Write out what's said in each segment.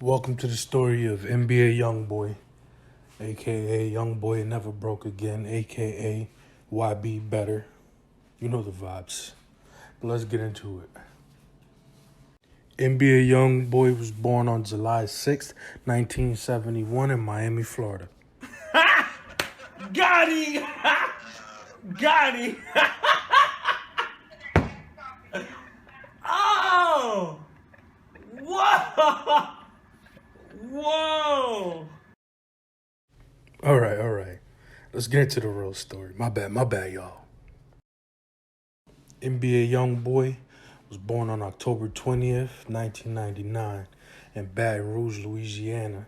Welcome to the story of NBA YoungBoy, aka YoungBoy Never Broke Again, aka YB Better. You know the vibes. But let's get into it. NBA YoungBoy was born on July 6th, 1971 in Miami, Florida. Got him! Got him! Oh! Whoa! Whoa! All right. Let's get into the real story. My bad, y'all. NBA YoungBoy was born on October 20th, 1999 in Baton Rouge, Louisiana.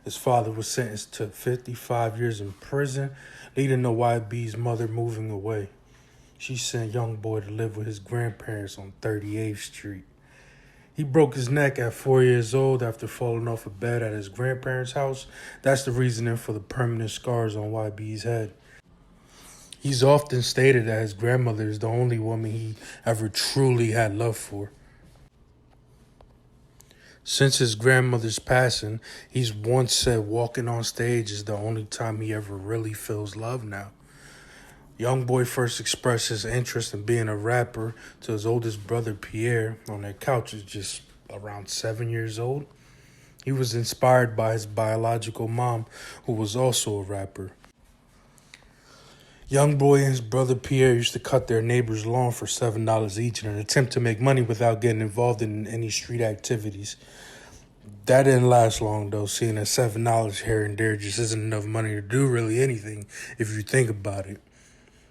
His father was sentenced to 55 years in prison, leading to YB's mother moving away. She sent YoungBoy to live with his grandparents on 38th Street. He broke his neck at 4 years old after falling off a bed at his grandparents' house. That's the reasoning for the permanent scars on YB's head. He's often stated that his grandmother is the only woman he ever truly had love for. Since his grandmother's passing, he's once said walking on stage is the only time he ever really feels love now. YoungBoy first expressed his interest in being a rapper to his oldest brother Pierre on their couches just around 7 years old. He was inspired by his biological mom, who was also a rapper. YoungBoy and his brother Pierre used to cut their neighbor's lawn for $7 each in an attempt to make money without getting involved in any street activities. That didn't last long though, seeing that $7 here and there just isn't enough money to do really anything if you think about it.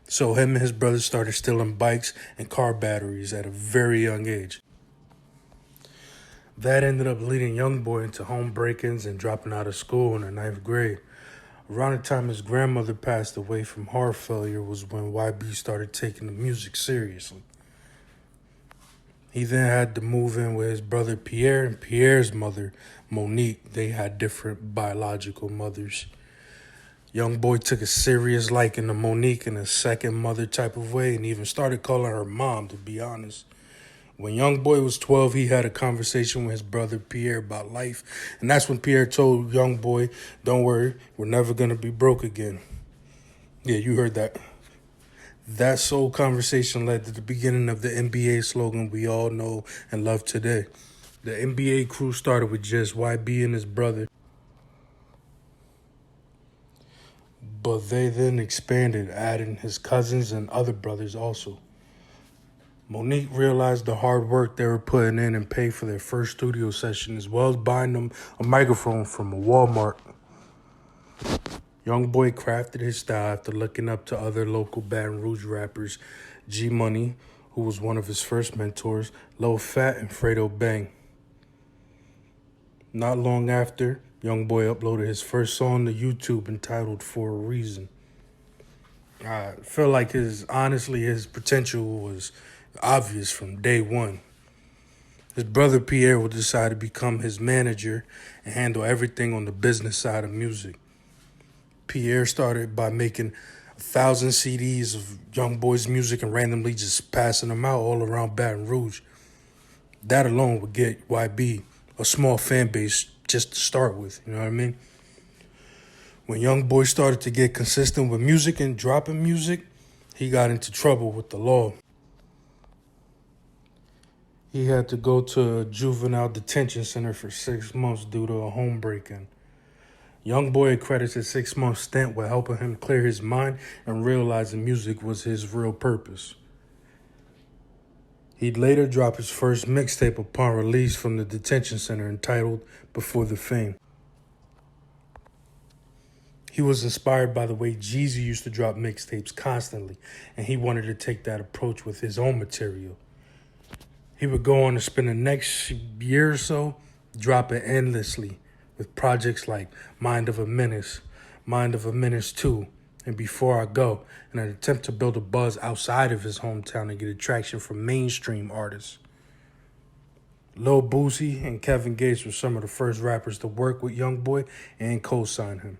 So him and his brother started stealing bikes and car batteries at a very young age. That ended up leading YoungBoy into home break-ins and dropping out of school in the 9th grade. Around the time his grandmother passed away from heart failure was when YB started taking the music seriously. He then had to move in with his brother Pierre and Pierre's mother, Monique. They had different biological mothers. YoungBoy took a serious liking to Monique in a second mother type of way and even started calling her mom, to be honest. When YoungBoy was 12, he had a conversation with his brother Pierre about life, and that's when Pierre told YoungBoy, "Don't worry, we're never going to be broke again." Yeah, you heard that. That sole conversation led to the beginning of the NBA slogan we all know and love today. The NBA crew started with just YB and his brother, but they then expanded, adding his cousins and other brothers also. Monique realized the hard work they were putting in and paid for their first studio session, as well as buying them a microphone from a Walmart. YoungBoy crafted his style after looking up to other local Baton Rouge rappers, G Money, who was one of his first mentors, Lil Fat, and Fredo Bang. Not long after, YoungBoy uploaded his first song to YouTube entitled For a Reason. I feel like his potential was obvious from day one. His brother Pierre would decide to become his manager and handle everything on the business side of music. Pierre started by making 1,000 CDs of YoungBoy's music and randomly just passing them out all around Baton Rouge. That alone would get YB a small fan base just to start with, you know what I mean? When YoungBoy started to get consistent with music and dropping music, he got into trouble with the law. He had to go to a juvenile detention center for 6 months due to a home break-in. YoungBoy credits his 6-month stint with helping him clear his mind and realizing music was his real purpose. He'd later drop his first mixtape upon release from the detention center entitled Before the Fame. He was inspired by the way Jeezy used to drop mixtapes constantly, and he wanted to take that approach with his own material. He would go on to spend the next year or so dropping endlessly with projects like Mind of a Menace 2, and Before I Go, in an attempt to build a buzz outside of his hometown and get attraction from mainstream artists. Lil Boosie and Kevin Gates were some of the first rappers to work with YoungBoy and co-sign him.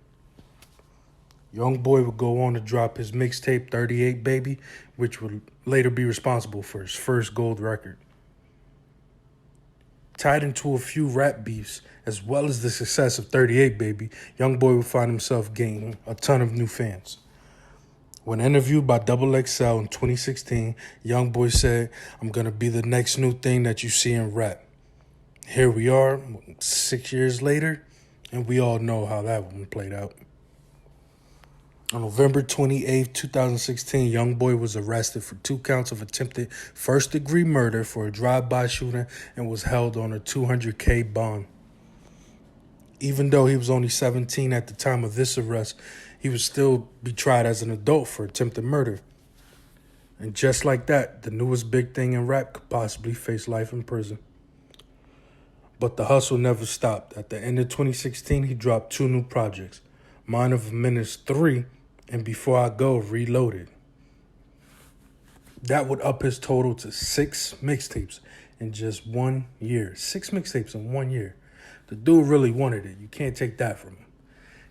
YoungBoy would go on to drop his mixtape 38 Baby, which would later be responsible for his first gold record. Tied into a few rap beefs, as well as the success of 38 Baby, YoungBoy would find himself gaining a ton of new fans. When interviewed by Double XL in 2016, YoungBoy said, "I'm gonna be the next new thing that you see in rap." Here we are, 6 years later, and we all know how that one played out. On November 28th, 2016, YoungBoy was arrested for 2 counts of attempted first-degree murder for a drive-by shooting and was held on a $200K bond. Even though he was only 17 at the time of this arrest, he would still be tried as an adult for attempted murder. And just like that, the newest big thing in rap could possibly face life in prison. But the hustle never stopped. At the end of 2016, he dropped 2 new projects, Mind of a Menace 3 and Before I Go, Reloaded. That would up his total to 6 mixtapes in just 1 year. 6 mixtapes in 1 year. The dude really wanted it. You can't take that from him.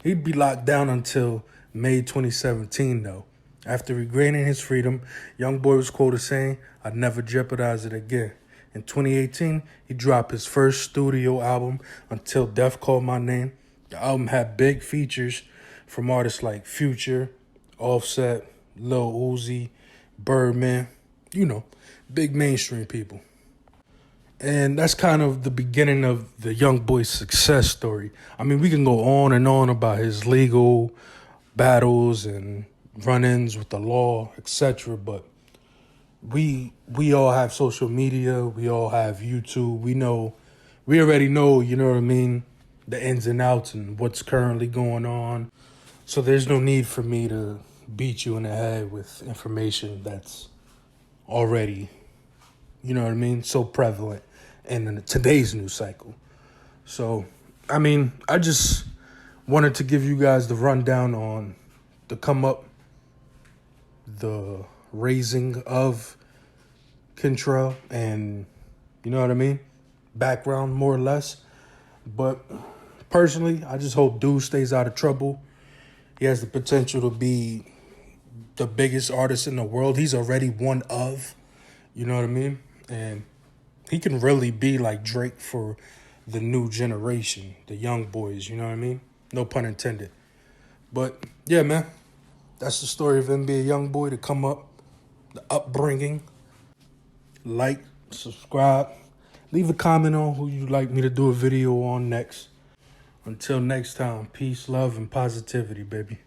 He'd be locked down until May 2017, though. After regaining his freedom, YoungBoy was quoted saying, "I'd never jeopardize it again." In 2018, he dropped his first studio album, Until Death Called My Name. The album had big features from artists like Future, Offset, Lil Uzi, Birdman, big mainstream people. And that's kind of the beginning of the YoungBoy's success story. I mean, we can go on and on about his legal battles and run-ins with the law, etc. But we all have social media. We all have YouTube. We already know, the ins and outs and what's currently going on. So there's no need for me to beat you in the head with information that's already, so prevalent in today's news cycle. So, I just wanted to give you guys the rundown on the come up, the raising of Kentrell, and background more or less. But personally, I just hope dude stays out of trouble. He has the potential to be the biggest artist in the world. He's already one of, and he can really be like Drake for the new generation, the young boys, No pun intended. But yeah, man, that's the story of NBA YoungBoy, to come up, the upbringing. Like, subscribe, leave a comment on who you'd like me to do a video on next. Until next time, peace, love, and positivity, baby.